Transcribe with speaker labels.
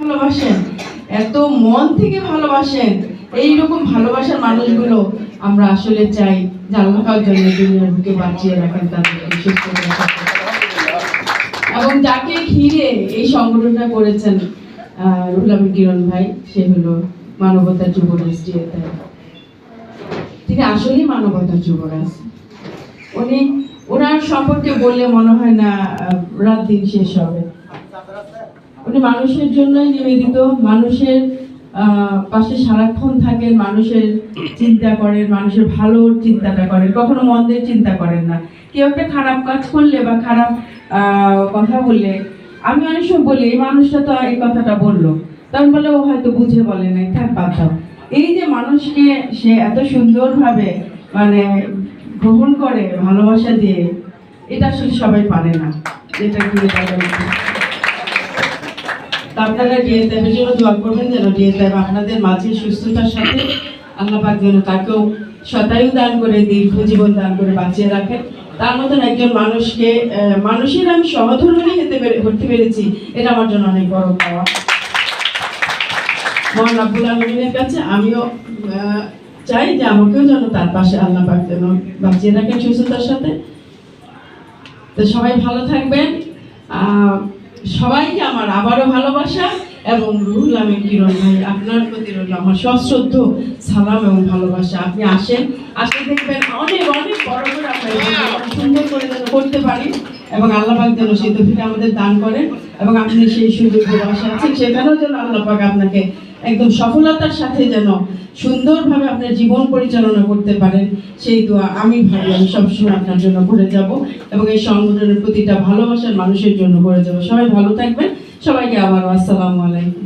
Speaker 1: ভালোবাসেন, এত মন থেকে ভালোবাসেন। এইরকম ভালোবাসার মানুষগুলো আমরা আসলে চাই যে আল্লাহর জন্য দুনিয়ার বুকে বাঁচিয়ে রাখেন, তাদেরকে বিশেষ করে এবং যাকে ঘিরে এই সংগঠনটা করেছেন রুহুল আমিন কিরণ ভাই, সে হলো মানবতার যুবরাজ জিয়াতে। তিনি আসলেই মানবতার যুবরাজ। ওনার সম্পর্কে বললে মনে হয় না রাত দিন শেষ হবে। উনি মানুষের জন্যই নিবেদিত, মানুষের পাশে সারাক্ষণ থাকেন, মানুষের চিন্তা করেন, মানুষের ভালো চিন্তাটা করেন, কখনো মন্দের চিন্তা করেন না। কেউ একটা খারাপ কাজ করলে বা খারাপ কথা বললে আমি অনেক সময় বলি এই মানুষটা তো এই কথাটা বললো, তখন বলে ও হয়তো বুঝে বলে নাই, থাক বাদ দাও। এই যে মানুষকে সে এত সুন্দরভাবে মানে গ্রহণ করে ভালোবাসা দিয়ে, এটা আসলে সবাই পারে না। যেটা কি আপনারা ডিএসএফ এর জন্য দোয়া করবেন যেন ডিএসএফ আপনাদের মাঝে সুস্থতার সাথে আল্লাহ পাক যেন তাকেও শতায়ু দান করে, দীর্ঘ জীবন দান করে বাঁচিয়ে রাখেন। তার মতন একজন মানুষকে মানুষের আমি সহধর্মিণী হতে পেরেছি, এটা আমার জন্য অনেক বড় পাওয়া। মহান রব্বুল আলামিনের কাছে আমিও চাই যে আমাকেও যেন তার পাশে আল্লাহ পাক যেন বাঁচিয়ে রাখেন সুস্থতার সাথে। তো সবাই ভালো থাকবেন। সবাইকে আমার আবারও ভালোবাসা এবং রুহুল আমিন কিরণ ভাই আপনার প্রতি রইল আমার সশ্রদ্ধ সালাম এবং ভালোবাসা। আপনি আসেন, আসলে দেখবেন অনেক অনেক বড় করে আপনার সুন্দর করে যেন করতে পারি এবং আল্লাহ পাক যেন সেই তৌফিক আমাদের দান করেন এবং আপনি সেই সুযোগ ভালোবাসা আছেন সেখানেও যেন আল্লাহ পাক আপনাকে একদম সফলতার সাথে যেন সুন্দরভাবে আপনার জীবন পরিচালনা করতে পারেন, সেই দোয়া আমি ভাবি আমি সবসময় আপনার জন্য করে যাব এবং এই সংগঠনের প্রতিটা ভালোবাসার মানুষের জন্য করে যাব। সবাই ভালো থাকবেন, সবাইকে আবার আসসালামু আলাইকুম।